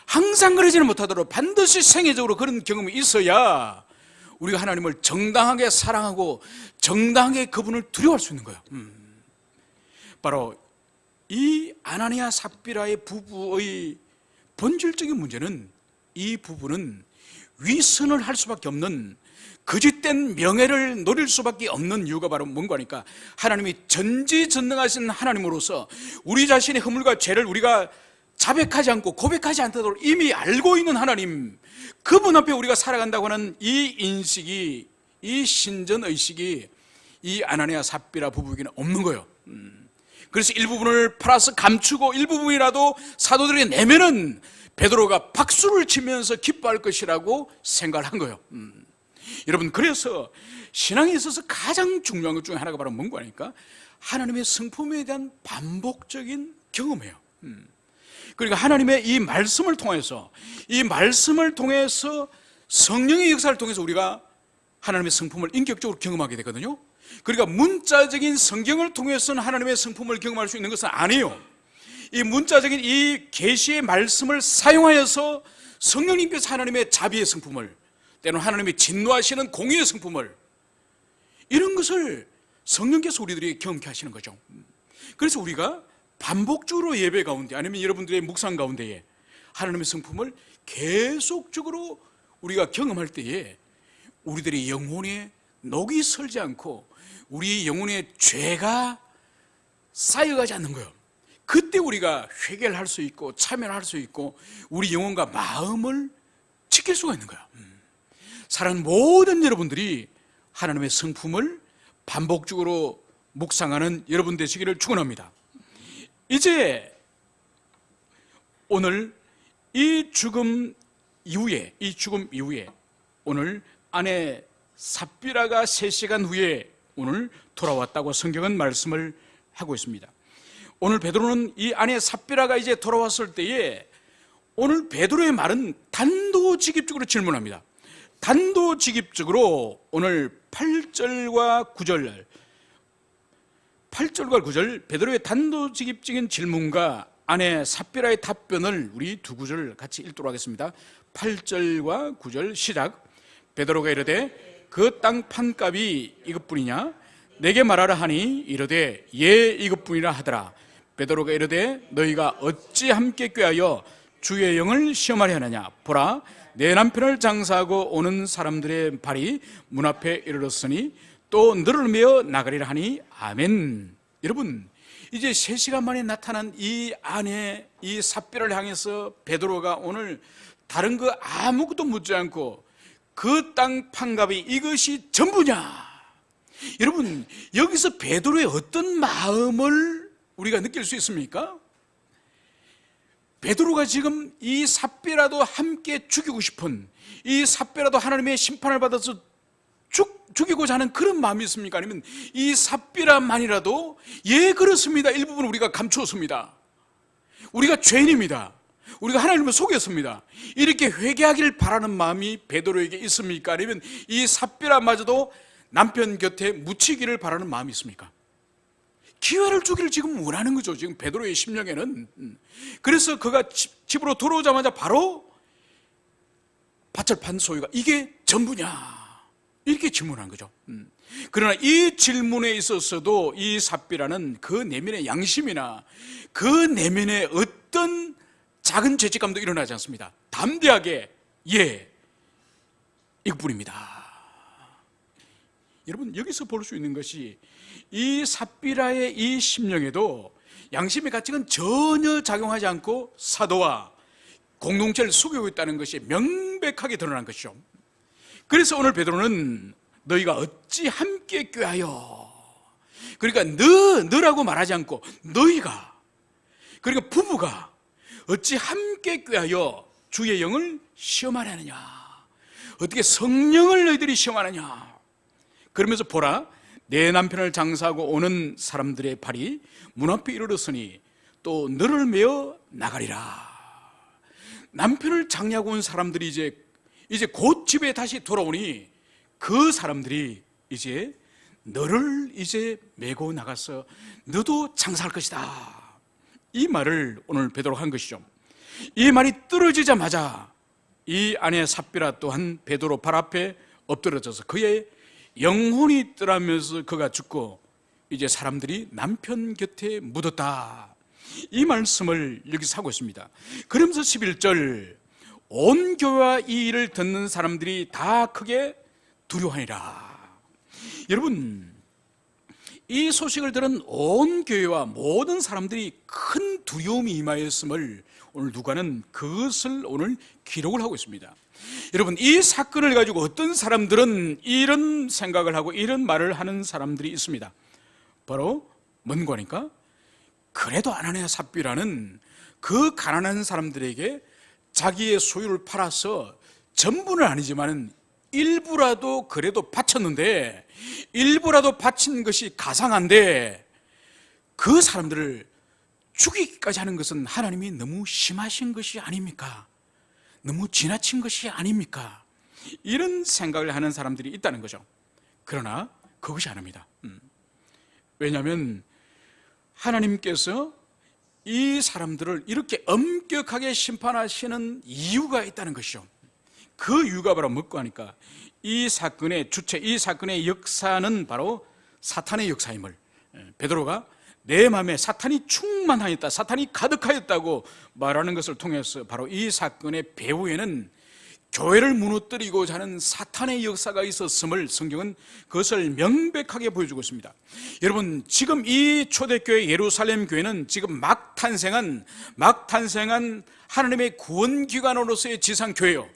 항상 그러지는 못하도록 반드시 생애적으로 그런 경험이 있어야 우리가 하나님을 정당하게 사랑하고 정당하게 그분을 두려워할 수 있는 거예요. 바로 이 아나니아 삽비라의 부부의 본질적인 문제는, 이 부부는 위선을 할 수밖에 없는, 거짓된 명예를 노릴 수밖에 없는 이유가 바로 뭔가 하니까 하나님이 전지전능하신 하나님으로서 우리 자신의 허물과 죄를 우리가 자백하지 않고 고백하지 않도록 이미 알고 있는 하나님, 그분 앞에 우리가 살아간다고 하는 이 인식이, 이 신전의식이 이 아나니아 삽비라 부부에게는 없는 거예요. 그래서 일부분을 팔아서 감추고 일부분이라도 사도들에게 내면은 베드로가 박수를 치면서 기뻐할 것이라고 생각을 한 거예요. 여러분, 그래서 신앙에 있어서 가장 중요한 것 중에 하나가 바로 뭔가 하니까 하나님의 성품에 대한 반복적인 경험이에요. 그러니까 하나님의 이 말씀을 통해서, 성령의 역사를 통해서 우리가 하나님의 성품을 인격적으로 경험하게 되거든요. 그러니까 문자적인 성경을 통해서는 하나님의 성품을 경험할 수 있는 것은 아니에요. 이 문자적인 이 계시의 말씀을 사용하여서 성령님께서 하나님의 자비의 성품을, 때로는 하나님이 진노하시는 공의의 성품을, 이런 것을 성령께서 우리들이 경험케 하시는 거죠. 그래서 우리가 반복적으로 예배 가운데, 아니면 여러분들의 묵상 가운데에 하나님의 성품을 계속적으로 우리가 경험할 때에 우리들의 영혼에 녹이 슬지 않고 우리 영혼의 죄가 쌓여가지 않는 거예요. 그때 우리가 회개를 할 수 있고 참여를 할 수 있고 우리 영혼과 마음을 지킬 수가 있는 거예요. 사랑하는 모든 여러분들이 하나님의 성품을 반복적으로 묵상하는 여러분 되시기를 축원합니다. 이제 오늘 이 죽음 이후에 오늘 아내 삽비라가 3시간 후에 오늘 돌아왔다고 성경은 말씀을 하고 있습니다. 오늘 베드로는 이 아내 삽비라가 이제 돌아왔을 때에 오늘 베드로의 말은 단도직입적으로 질문합니다. 단도직입적으로 오늘 8절과 9절 베드로의 단도직입적인 질문과 아내 삽비라의 답변을 우리 두 구절을 같이 읽도록 하겠습니다. 8절과 9절 시작. 베드로가 이르되 그 땅 판값이 이것뿐이냐? 내게 말하라 하니 이르되 예 이것뿐이라 하더라. 베드로가 이르되 너희가 어찌 함께 꾀하여 주의 영을 시험하려 하느냐? 보라 내 남편을 장사하고 오는 사람들의 발이 문 앞에 이르렀으니 또 너를 메어 나가리라 하니 아멘. 여러분 이제 3시간 만에 나타난 이 아내 이 삽비라를 향해서 베드로가 오늘 다른 거 아무것도 묻지 않고 그 땅 판값이 이것이 전부냐? 여러분 여기서 베드로의 어떤 마음을 우리가 느낄 수 있습니까? 베드로가 지금 이 삽비라도 함께 죽이고 싶은, 이 삽비라도 하나님의 심판을 받아서 죽이고자 하는 그런 마음이 있습니까? 아니면 이 삽비라만이라도 예 그렇습니다, 일부분 우리가 감추었습니다, 우리가 죄인입니다, 우리가 하나님을 속였습니다, 이렇게 회개하기를 바라는 마음이 베드로에게 있습니까? 아니면 이 삽비라마저도 남편 곁에 묻히기를 바라는 마음이 있습니까? 기회를 주기를 지금 원하는 거죠, 지금 베드로의 심령에는. 그래서 그가 집으로 들어오자마자 바로 밭을 소유가 이게 전부냐? 이렇게 질문한 거죠. 그러나 이 질문에 있어서도 이 삽비라는 그 내면의 양심이나 그 내면의 어떤 작은 죄책감도 일어나지 않습니다. 담대하게 예 이것뿐입니다. 여러분 여기서 볼 수 있는 것이 이 삽비라의 이 심령에도 양심의 가치는 전혀 작용하지 않고 사도와 공동체를 속이고 있다는 것이 명백하게 드러난 것이죠. 그래서 오늘 베드로는 너희가 어찌 함께 꾀하여, 그러니까 너라고 말하지 않고 너희가, 그러니까 부부가 어찌 함께 꾀하여 주의 영을 시험하려느냐? 어떻게 성령을 너희들이 시험하느냐? 그러면서 보라 내 남편을 장사하고 오는 사람들의 발이 문 앞에 이르렀으니 또 너를 메어 나가리라. 남편을 장려하고 온 사람들이 이제 곧 집에 다시 돌아오니 그 사람들이 이제 너를 이제 메고 나가서 너도 장사할 것이다. 이 말을 오늘 베드로가 한 것이죠. 이 말이 떨어지자마자 이 아내 삽비라 또한 베드로 발 앞에 엎드러져서 그의 영혼이 떠나면서 그가 죽고 이제 사람들이 남편 곁에 묻었다. 이 말씀을 여기서 하고 있습니다. 그러면서 11절 온 교회와 이 일을 듣는 사람들이 다 크게 두려워하니라. 여러분 이 소식을 들은 온 교회와 모든 사람들이 큰 두려움이 임하였음을 오늘 누가는 그것을 오늘 기록을 하고 있습니다. 여러분 이 사건을 가지고 어떤 사람들은 이런 생각을 하고 이런 말을 하는 사람들이 있습니다. 바로 뭔가 하니까 그래도 아나니아 삽비라는 그 가난한 사람들에게 자기의 소유를 팔아서 전부는 아니지만 일부라도 그래도 바쳤는데, 일부라도 바친 것이 가상한데 그 사람들을 죽이기까지 하는 것은 하나님이 너무 심하신 것이 아닙니까? 너무 지나친 것이 아닙니까? 이런 생각을 하는 사람들이 있다는 거죠. 그러나 그것이 아닙니다. 왜냐하면 하나님께서 이 사람들을 이렇게 엄격하게 심판하시는 이유가 있다는 것이죠. 그 이유가 바로 뭐고 하니까 이 사건의 주체, 이 사건의 역사는 바로 사탄의 역사임을 베드로가 내 마음에 사탄이 충만하였다, 사탄이 가득하였다고 말하는 것을 통해서 바로 이 사건의 배후에는 교회를 무너뜨리고자 하는 사탄의 역사가 있었음을 성경은 그것을 명백하게 보여주고 있습니다. 여러분 지금 이 초대교회 예루살렘 교회는 지금 막 탄생한 하나님의 구원기관으로서의 지상교회요.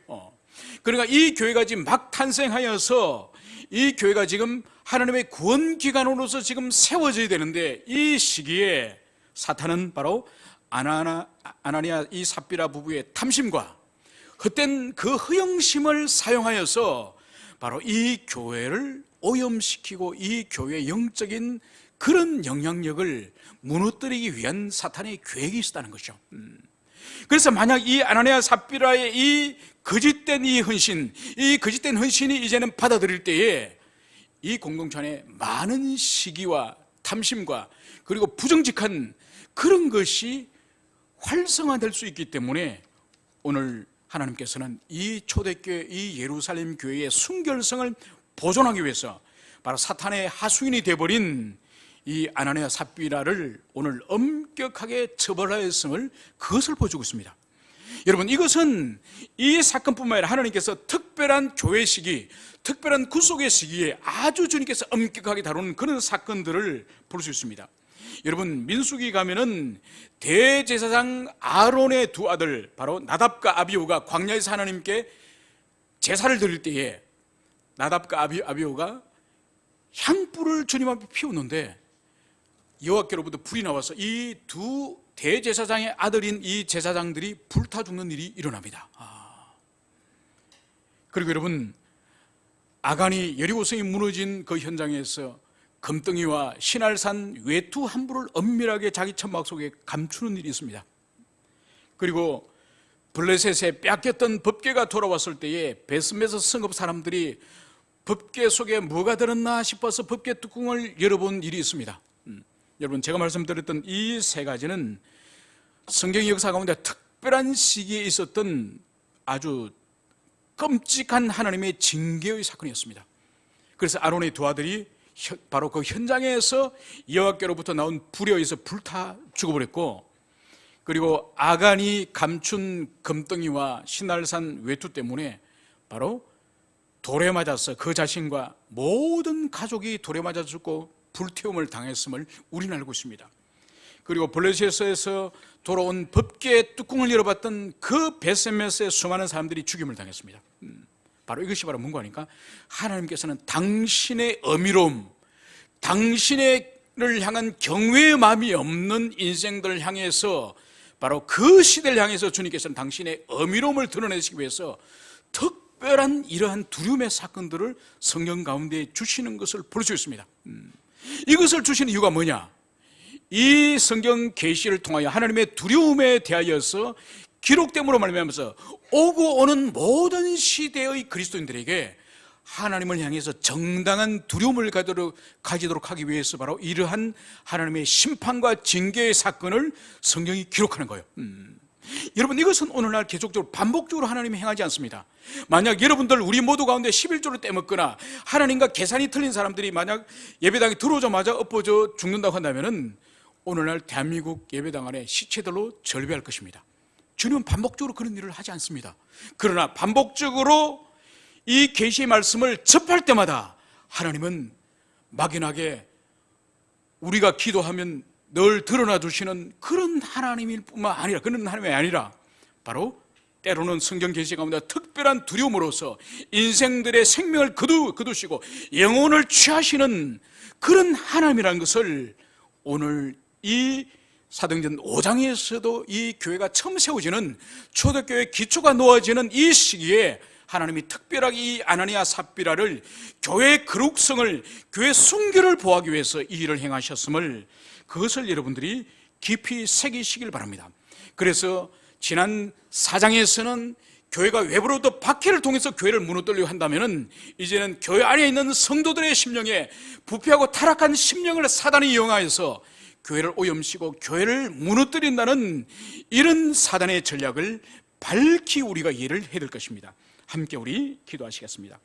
그러니까 이 교회가 지금 막 탄생하여서 이 교회가 지금 하나님의 구원기관으로서 지금 세워져야 되는데, 이 시기에 사탄은 바로 아나니아 이 삽비라 부부의 탐심과 헛된 그 허영심을 사용하여서 바로 이 교회를 오염시키고 이 교회의 영적인 그런 영향력을 무너뜨리기 위한 사탄의 계획이 있었다는 거죠. 그래서 만약 이 아나니아 삽비라의 이 거짓된 이 헌신, 이 거짓된 헌신이 이제는 받아들일 때에 이 공동체 안에 많은 시기와 탐심과 그리고 부정직한 그런 것이 활성화될 수 있기 때문에 오늘 하나님께서는 이 초대교회, 이 예루살렘 교회의 순결성을 보존하기 위해서 바로 사탄의 하수인이 되어버린 이 아나니아 삽비라를 오늘 엄격하게 처벌하였음을 그것을 보여주고 있습니다. 여러분, 이것은 이 사건뿐만 아니라 하나님께서 특별한 교회 시기, 특별한 구속의 시기에 아주 주님께서 엄격하게 다루는 그런 사건들을 볼 수 있습니다. 여러분, 민수기 가면은 대제사장 아론의 두 아들 바로 나답과 아비후가 광야에서 하나님께 제사를 드릴 때에 나답과 아비후가 향불을 주님 앞에 피우는데 여호와께로부터 불이 나와서 이 두 대제사장의 아들인 이 제사장들이 불타 죽는 일이 일어납니다. 그리고 여러분, 아간이 여리고성이 무너진 그 현장에서 금덩이와 신할산 외투 한 부를 엄밀하게 자기 천막 속에 감추는 일이 있습니다. 그리고 블레셋에 뺏겼던 법궤가 돌아왔을 때에 베스메서 성읍 사람들이 법궤 속에 뭐가 들었나 싶어서 법궤 뚜껑을 열어본 일이 있습니다. 여러분, 제가 말씀드렸던 이 세 가지는 성경 역사 가운데 특별한 시기에 있었던 아주 끔찍한 하나님의 징계의 사건이었습니다. 그래서 아론의 두 아들이 바로 그 현장에서 여호와께로부터 나온 불에 의해서 불타 죽어버렸고, 그리고 아간이 감춘 금덩이와 신할산 외투 때문에 바로 돌에 맞아서 그 자신과 모든 가족이 돌에 맞아 죽고 불태움을 당했음을 우리는 알고 있습니다. 그리고 블레셋에서 돌아온 법궤 뚜껑을 열어봤던 그 베세메스의 수많은 사람들이 죽임을 당했습니다. 바로 이것이 바로 뭔가 하니까 하나님께서는 당신의 어미로움, 당신을 향한 경외의 마음이 없는 인생들을 향해서, 바로 그 시대를 향해서 주님께서는 당신의 어미로움을 드러내시기 위해서 특별한 이러한 두려움의 사건들을 성경 가운데 주시는 것을 볼 수 있습니다. 이것을 주시는 이유가 뭐냐? 이 성경 계시를 통하여 하나님의 두려움에 대하여서 기록됨으로 말미암아서 오고 오는 모든 시대의 그리스도인들에게 하나님을 향해서 정당한 두려움을 가지도록 하기 위해서 바로 이러한 하나님의 심판과 징계의 사건을 성경이 기록하는 거예요. 여러분, 이것은 오늘날 계속적으로 반복적으로 하나님이 행하지 않습니다. 만약 여러분들 우리 모두 가운데 11조를 떼먹거나 하나님과 계산이 틀린 사람들이 만약 예배당에 들어오자마자 엎어져 죽는다고 한다면 오늘날 대한민국 예배당 안에 시체들로 절배할 것입니다. 주님은 반복적으로 그런 일을 하지 않습니다. 그러나 반복적으로 이 계시의 말씀을 접할 때마다 하나님은 막연하게 우리가 기도하면 늘 드러나 주시는 그런 하나님일 뿐만 아니라, 그런 하나님이 아니라 바로 때로는 성경 계시 가운데 특별한 두려움으로서 인생들의 생명을 거두시고 영혼을 취하시는 그런 하나님이라는 것을 오늘 이 사도행전 5장에서도 이 교회가 처음 세워지는 초대교회의 기초가 놓아지는 이 시기에 하나님이 특별하게 이 아나니아 삽비라를 교회의 거룩성을, 교회의 순결을 보호하기 위해서 이 일을 행하셨음을, 그것을 여러분들이 깊이 새기시길 바랍니다. 그래서 지난 4장에서는 교회가 외부로부터 박해를 통해서 교회를 무너뜨리려 한다면 이제는 교회 안에 있는 성도들의 심령에 부패하고 타락한 심령을 사단이 이용하여서 교회를 오염시키고 교회를 무너뜨린다는 이런 사단의 전략을 밝히 우리가 이해를 해야 될 것입니다. 함께 우리 기도하시겠습니다.